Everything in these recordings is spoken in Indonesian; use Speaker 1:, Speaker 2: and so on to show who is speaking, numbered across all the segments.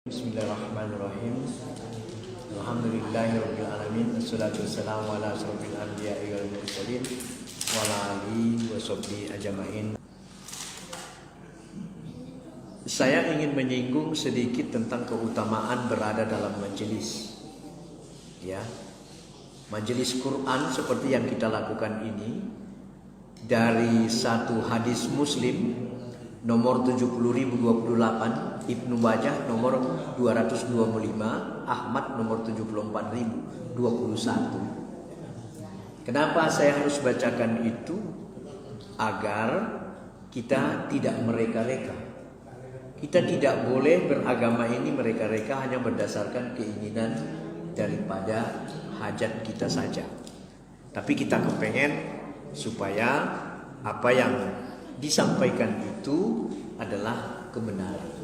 Speaker 1: Bismillahirrahmanirrahim. Alhamdulillahirabbil alamin. Wassalatu wassalamu ala asyrofil anbiya'i wal mursalin wa ala alihi washabbihi ajmain. Saya ingin menyinggung sedikit tentang keutamaan berada dalam majelis. Ya. Majelis Quran seperti yang kita lakukan ini dari satu hadis Muslim nomor 70.028, Ibnu Majah nomor 225, Ahmad nomor 74.021. Kenapa saya harus bacakan itu? Agar kita tidak mereka-reka. Kita tidak boleh beragama ini mereka-reka hanya berdasarkan keinginan daripada hajat kita saja. Tapi kita kepengen supaya apa yang disampaikan itu adalah kebenaran.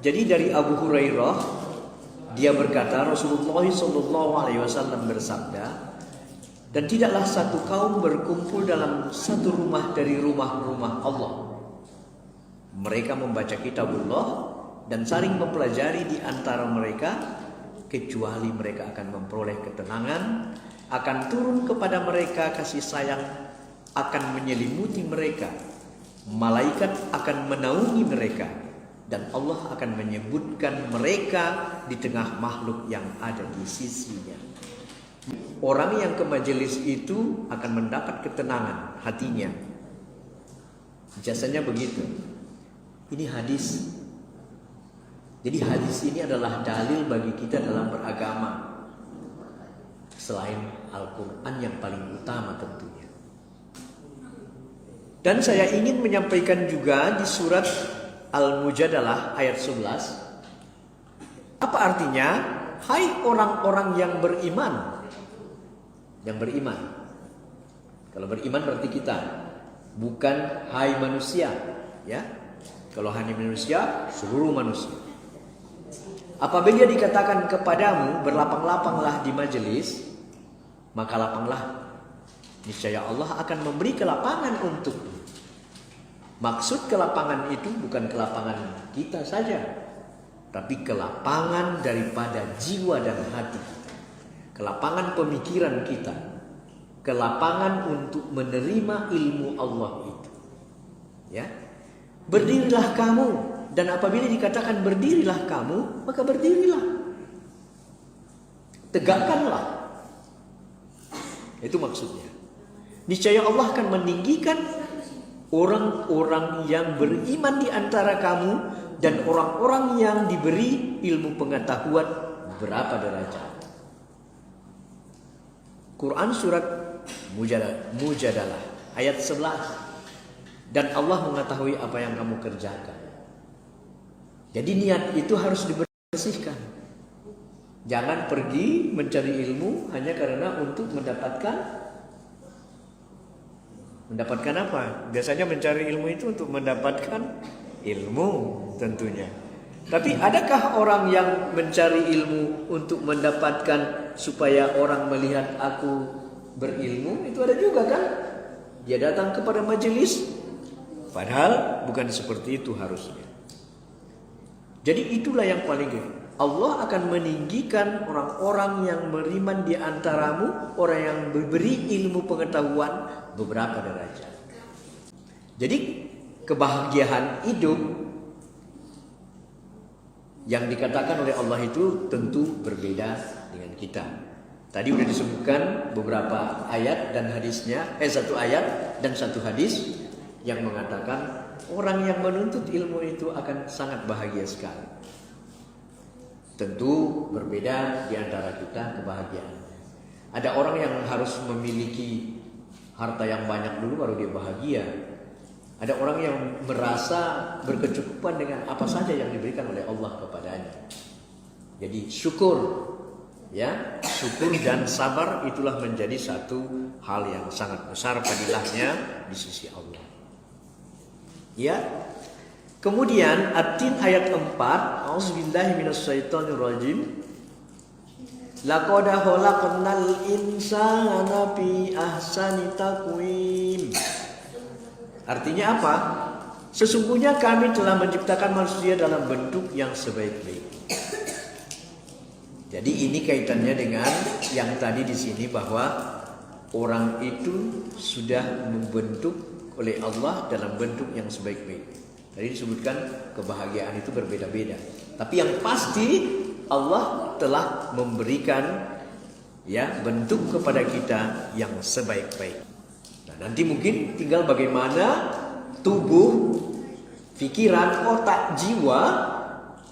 Speaker 1: Jadi dari Abu Hurairah, dia berkata Rasulullah SAW bersabda, dan tidaklah satu kaum berkumpul dalam satu rumah dari rumah-rumah Allah. Mereka membaca kitabullah dan saling mempelajari di antara mereka, kecuali mereka akan memperoleh ketenangan, akan turun kepada mereka kasih sayang, akan menyelimuti mereka, malaikat akan menaungi mereka, dan Allah akan menyebutkan mereka di tengah makhluk yang ada di sisinya. Orang yang ke majelis itu akan mendapat ketenangan hatinya. Jasanya begitu. Ini hadis. Jadi hadis ini adalah dalil bagi kita dalam beragama, selain Al-Quran yang paling utama tentunya. Dan saya ingin menyampaikan juga di surat Al-Mujadalah ayat 11. Apa artinya? Hai orang-orang yang beriman. Yang beriman. Kalau beriman berarti kita. Bukan hai manusia. Ya. Kalau hanya manusia, seluruh manusia. Apabila dikatakan kepadamu, berlapang-lapanglah di majelis, maka lapanglah. Niscaya Allah akan memberi kelapangan untukmu. Maksud kelapangan itu bukan kelapangan kita saja, tapi kelapangan daripada jiwa dan hati kita. Kelapangan pemikiran kita. Kelapangan untuk menerima ilmu Allah itu. Ya. Berdirilah kamu, dan apabila dikatakan berdirilah kamu, maka berdirilah. Tegakkanlah. Itu maksudnya. Niscaya Allah akan meninggikan orang-orang yang beriman di antara kamu dan orang-orang yang diberi ilmu pengetahuan berapa derajat. Quran surat Mujadalah ayat 11. Dan Allah mengetahui apa yang kamu kerjakan. Jadi niat itu harus dibersihkan. Jangan pergi mencari ilmu hanya karena untuk mendapatkan apa? Biasanya mencari ilmu itu untuk mendapatkan ilmu tentunya. Tapi adakah orang yang mencari ilmu untuk mendapatkan supaya orang melihat aku berilmu? Itu ada juga kan? Dia datang kepada majelis, padahal bukan seperti itu harusnya. Jadi itulah yang paling Allah akan meninggikan orang-orang yang beriman di antaramu, orang yang diberi ilmu pengetahuan beberapa derajat. Jadi kebahagiaan hidup yang dikatakan oleh Allah itu tentu berbeda dengan kita. Tadi sudah disebutkan beberapa ayat dan hadisnya, satu ayat dan satu hadis yang mengatakan orang yang menuntut ilmu itu akan sangat bahagia sekali. Tentu berbeda di antara kita kebahagiaan. Ada orang yang harus memiliki harta yang banyak dulu baru dia bahagia. Ada orang yang merasa berkecukupan dengan apa saja yang diberikan oleh Allah kepadanya. Jadi syukur, ya, syukur dan sabar itulah menjadi satu hal yang sangat besar fadilahnya di sisi Allah. Ya. Kemudian At-Tin ayat 4, A'udzubillahi minasyaitonirrajim. Laqad khalaqnal insana fi ahsani taqwim. Artinya apa? Sesungguhnya kami telah menciptakan manusia dalam bentuk yang sebaik-baik. Jadi ini kaitannya dengan yang tadi di sini bahwa orang itu sudah membentuk oleh Allah dalam bentuk yang sebaik-baik. Tadi disebutkan kebahagiaan itu berbeda-beda. Tapi yang pasti Allah telah memberikan bentuk kepada kita yang sebaik-baik. Nah, nanti mungkin tinggal bagaimana tubuh, pikiran, otak, jiwa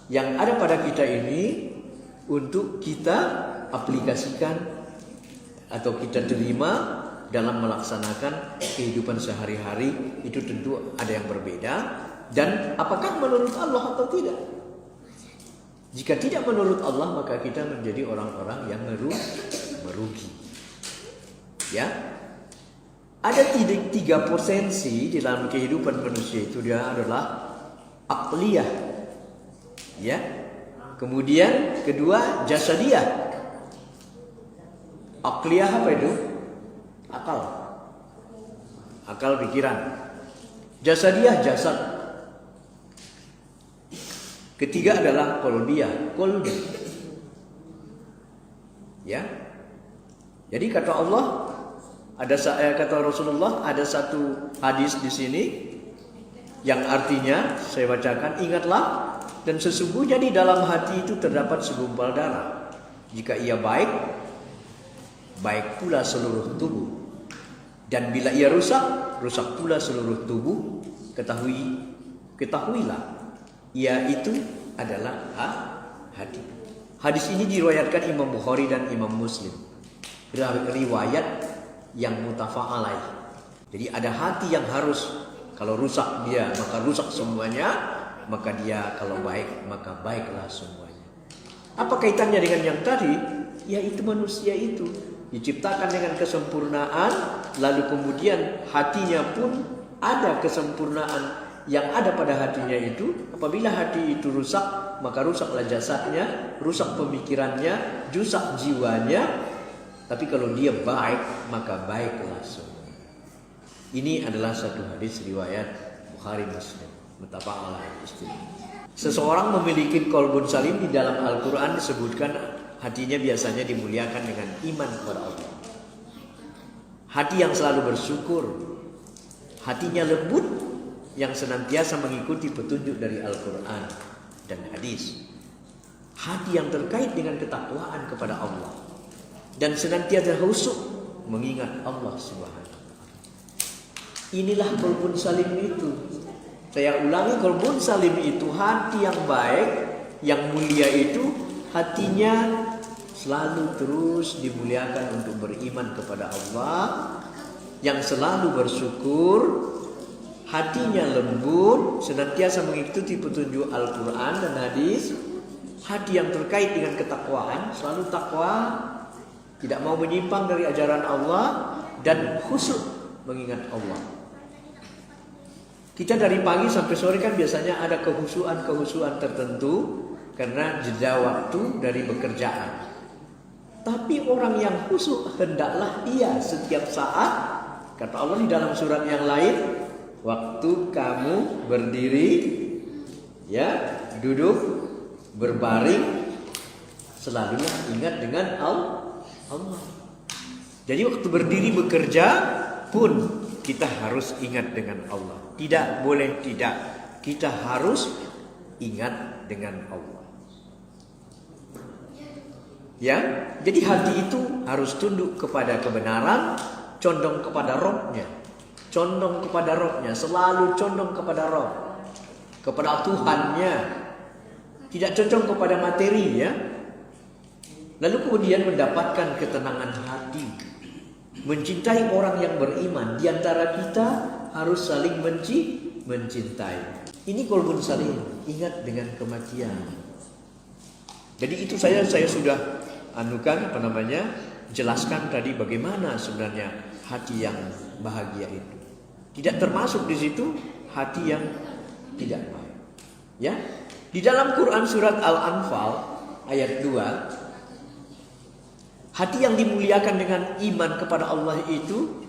Speaker 1: yang ada pada kita ini untuk kita aplikasikan atau kita terima dalam melaksanakan kehidupan sehari-hari. Itu tentu ada yang berbeda. Dan apakah menurut Allah atau tidak? Jika tidak menurut Allah, maka kita menjadi orang-orang yang merugi. Ya, ada tiga potensi di dalam kehidupan manusia itu. Dia adalah aqliyah, ya. Kemudian kedua jasadiyah. Aqliyah apa itu? Akal pikiran. Jasadiyah jasad. Ketiga adalah qalbiyah, qalbi. Ya. Jadi kata Allah, kata Rasulullah, ada satu hadis di sini yang artinya saya bacakan, ingatlah, dan sesungguhnya di dalam hati itu terdapat segumpal darah. Jika ia baik, baik pula seluruh tubuh. Dan bila ia rusak, rusak pula seluruh tubuh. Ketahuilah, ia itu adalah hati. Hadis ini diriwayatkan Imam Bukhari dan Imam Muslim. Riwayat yang muttafaq alaih. Jadi ada hati yang harus, kalau rusak dia maka rusak semuanya, maka dia kalau baik maka baiklah semuanya. Apa kaitannya dengan yang tadi? Yaitu manusia itu diciptakan dengan kesempurnaan, lalu kemudian hatinya pun ada kesempurnaan yang ada pada hatinya itu. Apabila hati itu rusak, maka rusaklah jasadnya, rusak pemikirannya, rusak jiwanya. Tapi kalau dia baik, maka baiklah semua. Ini adalah satu hadis riwayat Bukhari Muslim, muttafaq alaih istilah. Seseorang memiliki qalbun salim, di dalam Al-Quran disebutkan hatinya biasanya dimuliakan dengan iman kepada Allah. Hati yang selalu bersyukur, hatinya lembut, yang senantiasa mengikuti petunjuk dari Al-Quran dan hadis. Hati yang terkait dengan ketakwaan kepada Allah dan senantiasa khusyuk mengingat Allah Subhanahu. Inilah qalbun salim itu. Saya ulangi, qalbun salim itu hati yang baik, yang mulia itu hatinya selalu terus dimuliakan untuk beriman kepada Allah, yang selalu bersyukur, hatinya lembut, senantiasa mengikuti petunjuk Al-Quran dan hadis. Hati yang terkait dengan ketakwaan, selalu takwa, tidak mau menyimpang dari ajaran Allah, dan khusyuk mengingat Allah. Kita dari pagi sampai sore kan biasanya ada kehusuan tertentu karena jeda waktu dari bekerjaan. Tapi orang yang khusyuk hendaklah ia setiap saat, kata Allah di dalam surat yang lain, waktu kamu berdiri, duduk, berbaring, selalu ingat dengan Allah. Jadi waktu berdiri bekerja pun kita harus ingat dengan Allah. Tidak boleh tidak, kita harus ingat dengan Allah. Ya, jadi hati itu harus tunduk kepada kebenaran, condong kepada Rabb-Nya. Condong kepada Rabb-Nya, selalu condong kepada Rabb, kepada Tuhannya. Tidak condong kepada materi, ya. Lalu kemudian mendapatkan ketenangan hati, mencintai orang yang beriman. Di antara kita harus saling mencintai. Ini qalbun salim, ingat dengan kematian. Jadi itu saya sudah jelaskan tadi bagaimana sebenarnya hati yang bahagia itu. Tidak termasuk di situ hati yang tidak baik. Ya, di dalam Quran surat Al-Anfal ayat 2, hati yang dimuliakan dengan iman kepada Allah itu,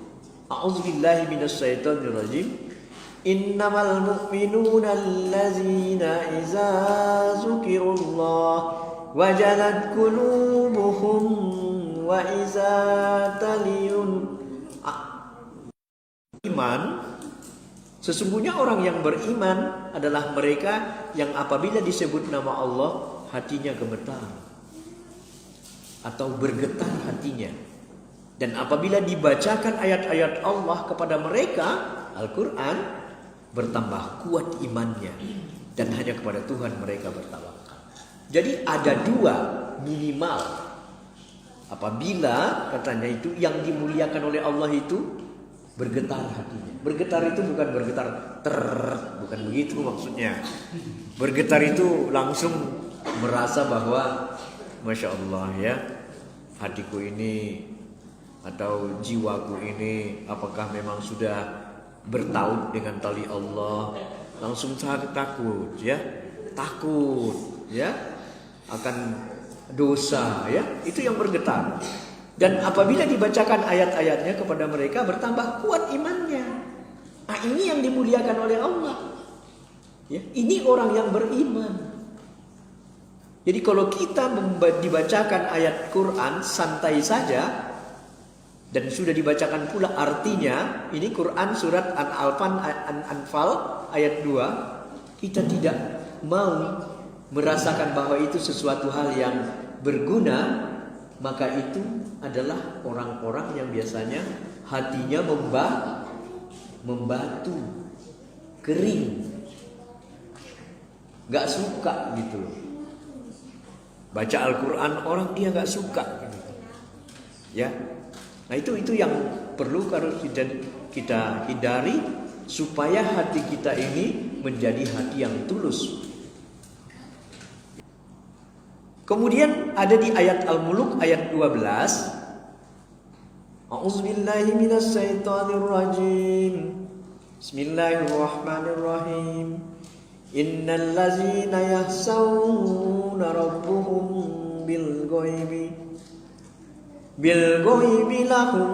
Speaker 1: a'udzubillahi minasyaitonirrajim, Innamal mu'minuna allazina iza zukirullah wajalat qulubuhum wa iza taliyun. Iman, sesungguhnya orang yang beriman adalah mereka yang apabila disebut nama Allah hatinya gemetar atau bergetar hatinya. Dan apabila dibacakan ayat-ayat Allah kepada mereka, Al-Quran, bertambah kuat imannya. Dan hanya kepada Tuhan mereka bertawakal. Jadi ada dua minimal. Apabila katanya itu yang dimuliakan oleh Allah itu bergetar hatinya. Bergetar itu bukan bergetar bukan begitu maksudnya. Bergetar itu langsung merasa bahwa Masya Allah ya, hatiku ini atau jiwaku ini apakah memang sudah bertaut dengan tali Allah. Langsung takut ya, takut ya akan dosa ya, itu yang bergetar. Dan apabila dibacakan ayat-ayatnya kepada mereka bertambah kuat imannya. Nah, ini yang dimuliakan oleh Allah ya, ini orang yang beriman. Jadi kalau kita dibacakan ayat Quran santai saja dan sudah dibacakan pula artinya, ini Quran surat An-Anfal ayat 2, kita tidak mau merasakan bahwa itu sesuatu hal yang berguna, maka itu adalah orang-orang yang biasanya hatinya membatu, kering, gak suka gitu loh. Baca Al-Quran orang dia gak suka gitu. Ya. Nah itu yang perlu harus kita hindari supaya hati kita ini menjadi hati yang tulus. Kemudian ada di ayat Al-Mulk ayat 12. A'udzubillahi minasyaitonirrajim. Bismillahirrahmanirrahim. Innal ladzina yahsawna rabbuhum bil ghaibi lahum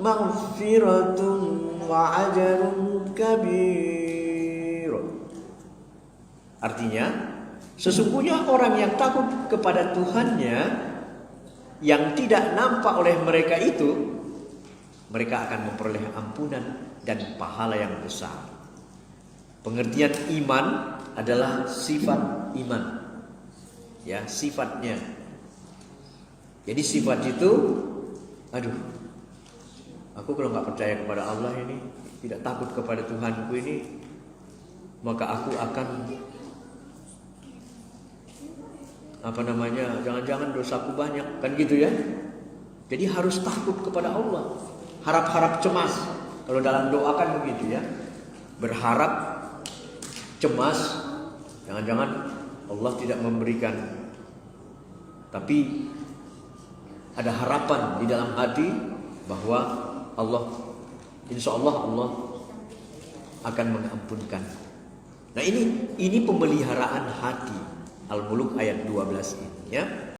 Speaker 1: maghfiratun wa ajrun kabir. Artinya, sesungguhnya orang yang takut kepada Tuhannya yang tidak nampak oleh mereka itu, mereka akan memperoleh ampunan dan pahala yang besar. Pengertian iman adalah sifat iman. Ya, sifatnya. Jadi sifat itu, aduh, aku kalau nggak percaya kepada Allah ini, tidak takut kepada Tuhanku ini, maka aku akan jangan-jangan dosaku banyak, kan gitu ya. Jadi harus takut kepada Allah. Harap-harap cemas. Kalau dalam doa kan begitu ya. Berharap cemas, jangan-jangan Allah tidak memberikan. Tapi ada harapan di dalam hati bahwa Allah, insya Allah Allah akan mengampunkan. Nah ini pemeliharaan hati. Al-Mulk ayat 12 ini ya.